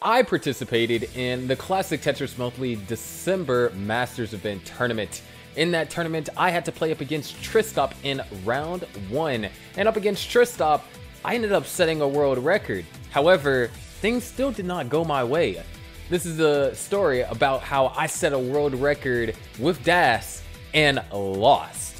I participated in the Classic Tetris Monthly December Masters Event Tournament. In that tournament, I had to play up against Tristop in round 1. And up against Tristop, I ended up setting a world record. However, things still did not go my way. This is a story about how I set a world record with Das and lost.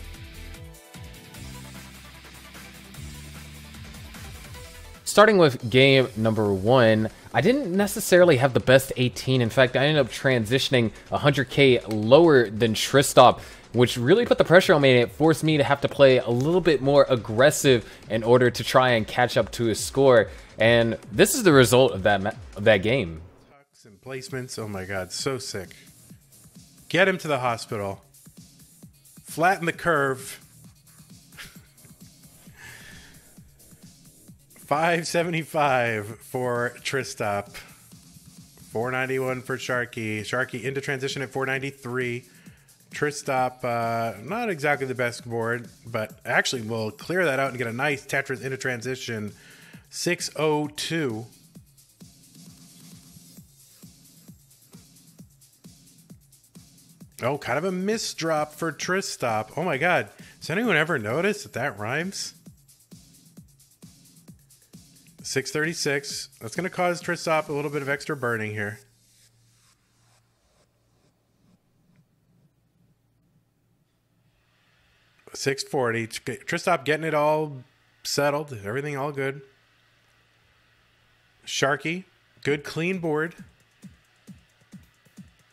Starting with game number 1, I didn't necessarily have the best 18. In fact, I ended up transitioning 100k lower than Tristop, which really put the pressure on me, and it forced me to have to play a little bit more aggressive in order to try and catch up to his score. And this is the result of that game. Tucks and placements, oh my god, so sick. Get him to the hospital. Flatten the curve. 575 for Tristop. 491 for Sharky. Sharky into transition at 493. Tristop, not exactly the best board, but actually we'll clear that out and get a nice Tetris into transition. 602. Oh, kind of a misdrop for Tristop. Oh my god. Has anyone ever noticed that that rhymes? 636. That's going to cause Tristop a little bit of extra burning here. $640. Tristop getting it all settled. Everything all good. Sharky. Good clean board.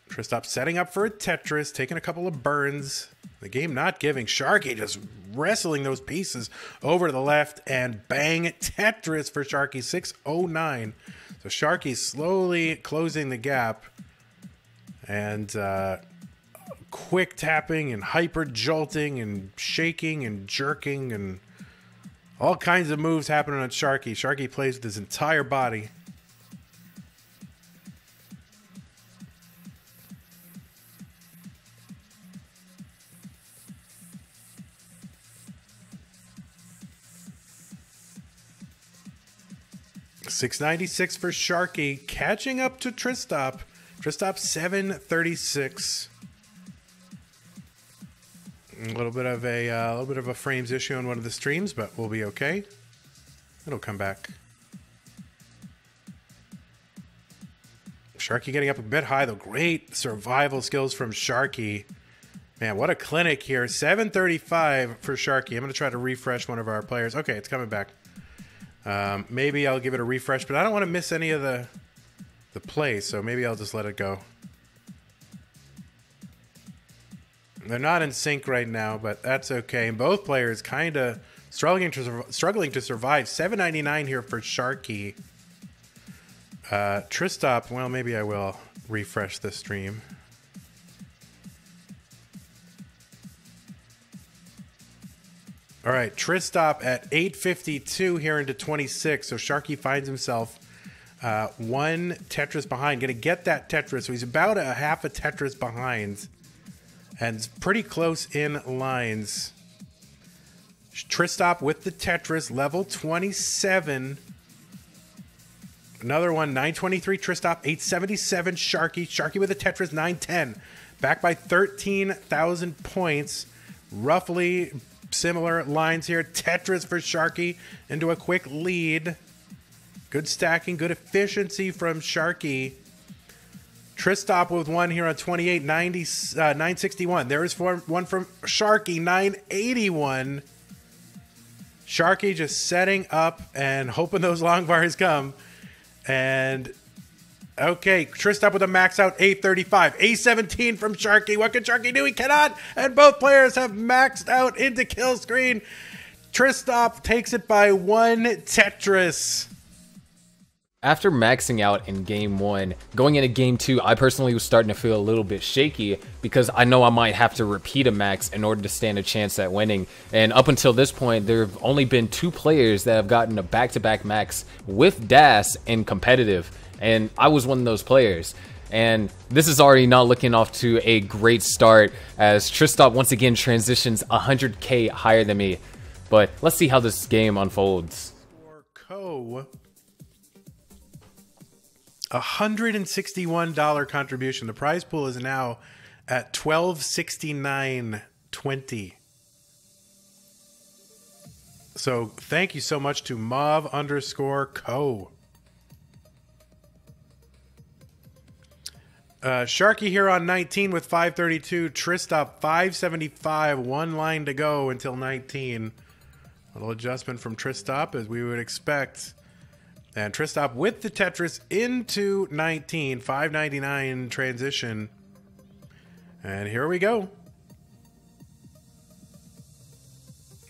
Tristop setting up for a Tetris. Taking a couple of burns. The game not giving. Sharky just wrestling those pieces over to the left, and bang, Tetris for Sharky. 609. So Sharky slowly closing the gap, and quick tapping and hyper jolting and shaking and jerking and all kinds of moves happening on Sharky. Sharky plays with his entire body. $696 for Sharky, catching up to Tristop. Tristop 736. A little bit of a frames issue on one of the streams, but we'll be okay. It'll come back. Sharky getting up a bit high though. Great survival skills from Sharky. Man, what a clinic here. 735 for Sharky. I'm going to try to refresh one of our players. Okay, it's coming back. Maybe I'll give it a refresh, but I don't want to miss any of the play, so maybe I'll just let it go. They're not in sync right now, but that's okay. And both players kind of struggling to survive. 799 here for Sharky. Tristop, well, maybe I will refresh the stream. All right, Tristop at 852 here into 26. So Sharky finds himself one Tetris behind. Going to get that Tetris. So he's about a half a Tetris behind. And pretty close in lines. Tristop with the Tetris, level 27. Another one, 923 Tristop, 877 Sharky. Sharky with a Tetris, 910. Back by 13,000 points. Roughly similar lines here. Tetris for Sharky into a quick lead. Good stacking, good efficiency from Sharky. Tristop with one here on 28, 961. There is one from Sharky, 981. Sharky just setting up and hoping those long bars come. And okay, Tristop with a max out 835. A17 from Sharky. What can Sharky do? He cannot. And both players have maxed out into kill screen. Tristop takes it by one Tetris. After maxing out in game 1, going into game 2, I personally was starting to feel a little bit shaky because I know I might have to repeat a max in order to stand a chance at winning. And up until this point, there have only been 2 players that have gotten a back-to-back max with Das in competitive, and I was one of those players. And this is already not looking off to a great start as Tristop once again transitions 100k higher than me. But let's see how this game unfolds. For Co. $161 contribution. The prize pool is now at $1269.20. So thank you so much to Mauve_Co. Sharky here on 19 with 532. Tristop 575. One line to go until 19. Little adjustment from Tristop as we would expect. And Tristop with the Tetris into 19. 599 transition. And here we go.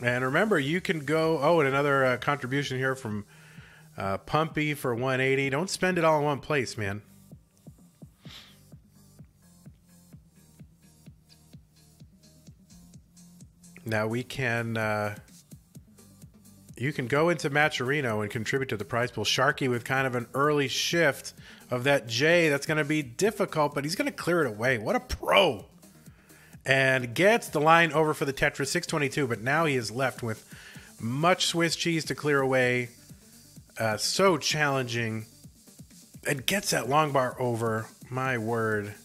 And remember, you can go... Oh, and another contribution here from Pumpy for 180. Don't spend it all in one place, man. Now we can... you can go into Matcherino and contribute to the prize pool. Sharky with kind of an early shift of that J. That's going to be difficult, but he's going to clear it away. What a pro! And gets the line over for the Tetris 622, but now he is left with much Swiss cheese to clear away. So challenging. And gets that long bar over. My word.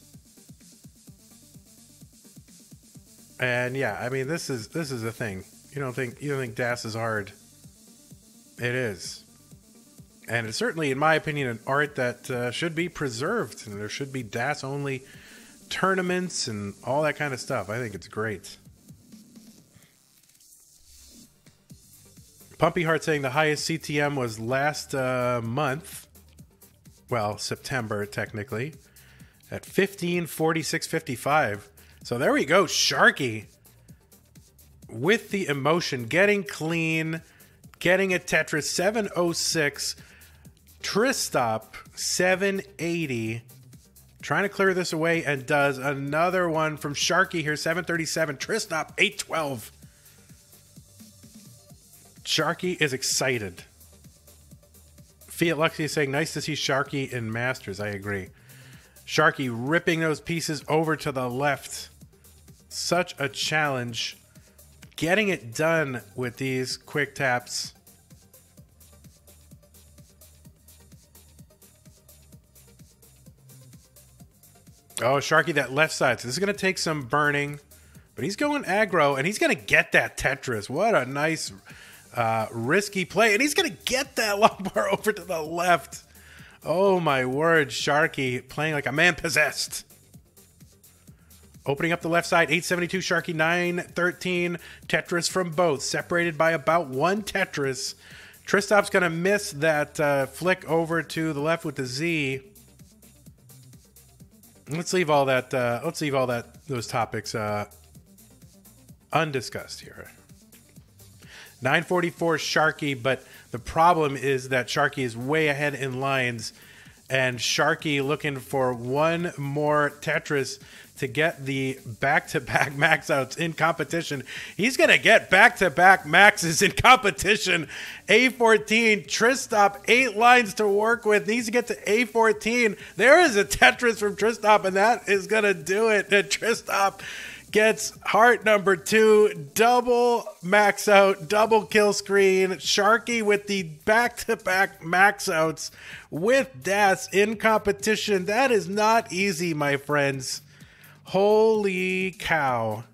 And yeah, I mean, this is the thing. You don't think DAS is hard? It is. And it's certainly, in my opinion, an art that should be preserved. And there should be DAS only tournaments and all that kind of stuff. I think it's great. Pumpy Heart saying the highest CTM was last month. Well, September, technically. At 1546.55. So there we go. Sharky with the emotion. Getting clean. Getting a Tetris 706. Tristop 780. Trying to clear this away and does another one from Sharky here. 737. Tristop 812. Sharky is excited. Fiat Luxy is saying, nice to see Sharky in Masters. I agree. Sharky ripping those pieces over to the left. Such a challenge. Getting it done with these quick taps. Oh, Sharky, that left side. So this is going to take some burning. But he's going aggro, and he's going to get that Tetris. What a nice, risky play. And he's going to get that long bar over to the left. Oh, my word. Sharky playing like a man possessed. Opening up the left side, 872, Sharky 913. Tetris from both, separated by about one Tetris. Tristop's going to miss that flick over to the left with the Z. Let's leave all that. Those topics undiscussed here. 944 Sharky, but the problem is that Sharky is way ahead in lines, and Sharky looking for one more Tetris to get the back-to-back max outs in competition. He's going to get back-to-back maxes in competition. A14, Tristop, 8 lines to work with. Needs to get to A14. There is a Tetris from Tristop, and that is going to do it. And Tristop gets heart number 2, double max out, double kill screen. Sharky with the back-to-back max outs with DAS in competition. That is not easy, my friends. Holy cow.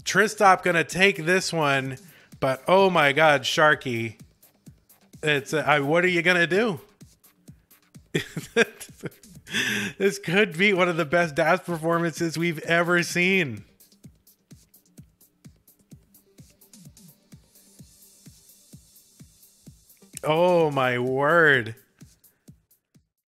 Tristop gonna take this one, but oh my god, Sharky. It's what are you gonna do? This could be one of the best DAS performances we've ever seen. Oh my word.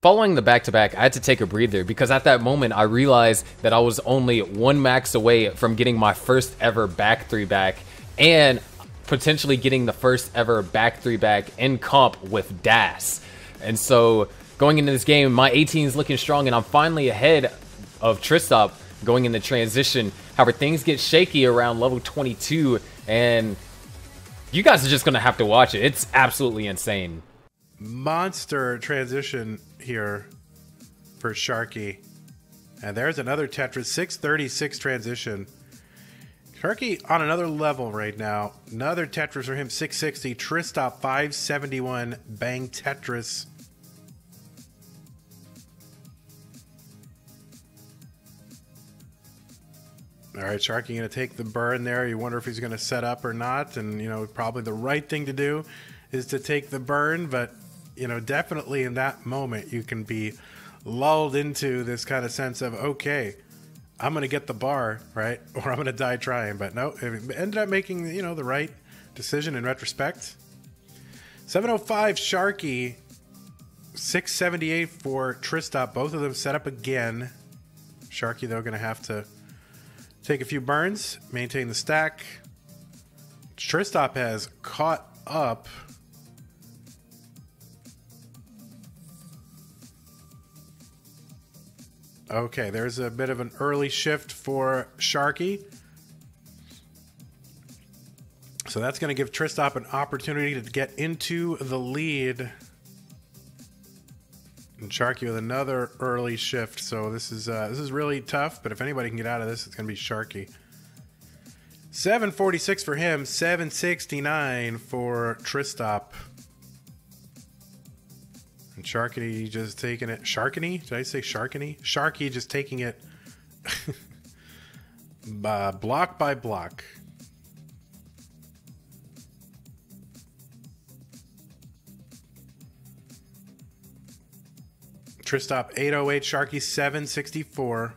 Following the back-to-back, I had to take a breather because at that moment I realized that I was only one max away from getting my first ever back 3-back and potentially getting the first ever back 3-back in comp with DAS. And so going into this game, my 18 is looking strong and I'm finally ahead of Tristop going into transition. However, things get shaky around level 22 and you guys are just going to have to watch it. It's absolutely insane. Monster transition here for Sharky. And there's another Tetris, 636 transition. Sharky on another level right now. Another Tetris for him, 660. Tristop, 571. Bang Tetris. All right, Sharky going to take the burn there. You wonder if he's going to set up or not. And, you know, probably the right thing to do is to take the burn. But, you know, definitely in that moment, you can be lulled into this kind of sense of, okay, I'm going to get the bar, right? Or I'm going to die trying. But no, it ended up making, you know, the right decision in retrospect. 705 Sharky, 678 for Tristop. Both of them set up again. Sharky, though, going to have to take a few burns, maintain the stack. Tristop has caught up. Okay, there's a bit of an early shift for Sharky. So that's going to give Tristop an opportunity to get into the lead. And Sharky with another early shift. So this is really tough, but if anybody can get out of this, it's going to be Sharky. 746 for him, 769 for Tristop. And Sharky just taking it. Sharkany? Did I say Sharkany? Sharky just taking it block by block. Tristop 808, Sharky 764.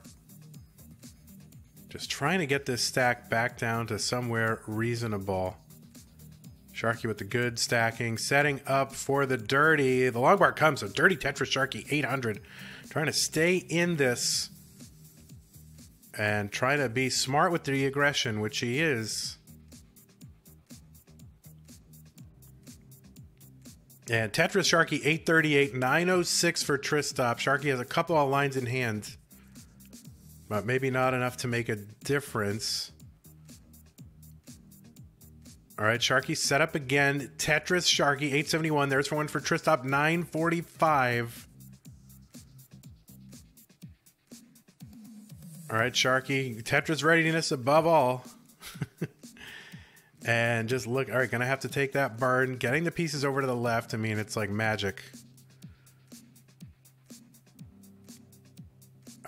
Just trying to get this stack back down to somewhere reasonable. Sharky with the good stacking, setting up for the dirty. The long bar comes, so dirty Tetris Sharky 800. Trying to stay in this and try to be smart with the aggression, which he is. And Tetris Sharky 838, 906 for Tristop. Sharky has a couple of lines in hand, but maybe not enough to make a difference. All right, Sharky set up again. Tetris Sharky 871. There's one for Tristop 945. All right, Sharky. Tetris readiness above all. And just look, all right, gonna have to take that burn. Getting the pieces over to the left, I mean, it's like magic.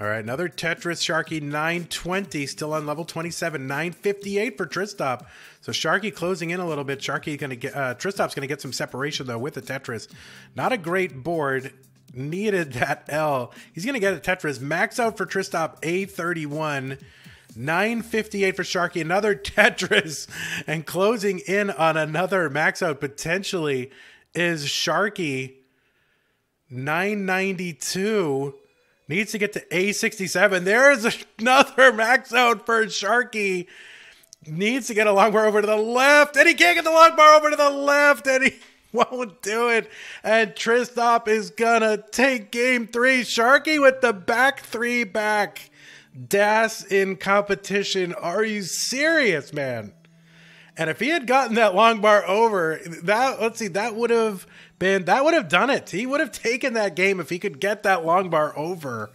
All right, another Tetris Sharky 920, still on level 27, 958 for Tristop. So Sharky closing in a little bit. Sharky gonna get, Tristop's gonna get some separation though with the Tetris. Not a great board. Needed that L. He's gonna get a Tetris. Max out for Tristop, A31. 958 for Sharky, another Tetris, and closing in on another max out potentially is Sharky. 992 needs to get to A67. There's another max out for Sharky. Needs to get a long bar over to the left, and he can't get the long bar over to the left, and he won't do it. And Tristop is gonna take game 3. Sharky with the back 3 back. Das in competition. Are you serious, man? And if he had gotten that long bar over, that would have done it. He would have taken that game if he could get that long bar over.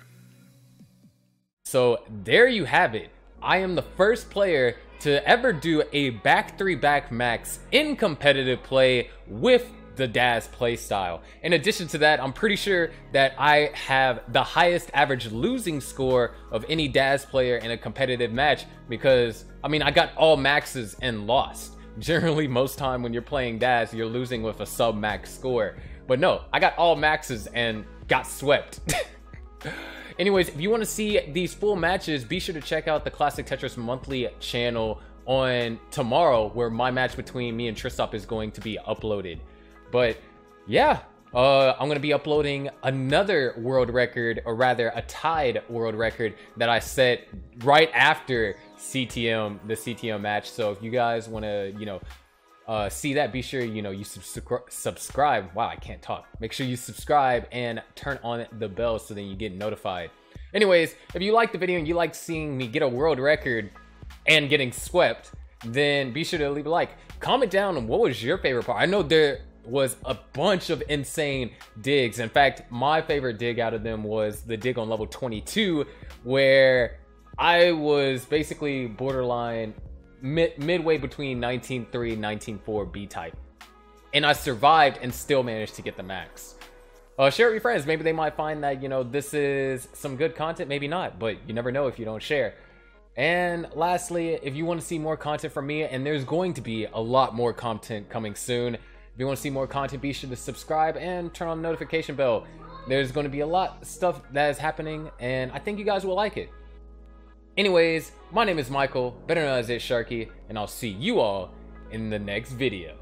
So there you have it. I am the first player to ever do a back 3 back max in competitive play with the Daz playstyle. In addition to that, I'm pretty sure that I have the highest average losing score of any Daz player in a competitive match because, I mean, I got all maxes and lost. Generally, most time when you're playing Daz, you're losing with a sub-max score. But no, I got all maxes and got swept. Anyways, if you want to see these full matches, be sure to check out the Classic Tetris Monthly channel on tomorrow, where my match between me and Tristop is going to be uploaded. But yeah, I'm going to be uploading another world record, or rather a tied world record that I set right after the CTM match. So if you guys want to, see that, be sure, you subscribe. Wow, I can't talk. Make sure you subscribe and turn on the bell so then you get notified. Anyways, if you like the video and you like seeing me get a world record and getting swept, then be sure to leave a like. Comment down what was your favorite part. I know there was a bunch of insane digs. In fact, my favorite dig out of them was the dig on level 22, where I was basically borderline midway between 19.3 and 19.4 B-type, and I survived and still managed to get the max. Share it with your friends. Maybe they might find that, this is some good content, maybe not, but you never know if you don't share. And lastly, if you want to see more content from me, and there's going to be a lot more content coming soon, if you want to see more content, be sure to subscribe and turn on the notification bell. There's going to be a lot of stuff that is happening, and I think you guys will like it. Anyways, my name is Michael, better known as ITZsharky, and I'll see you all in the next video.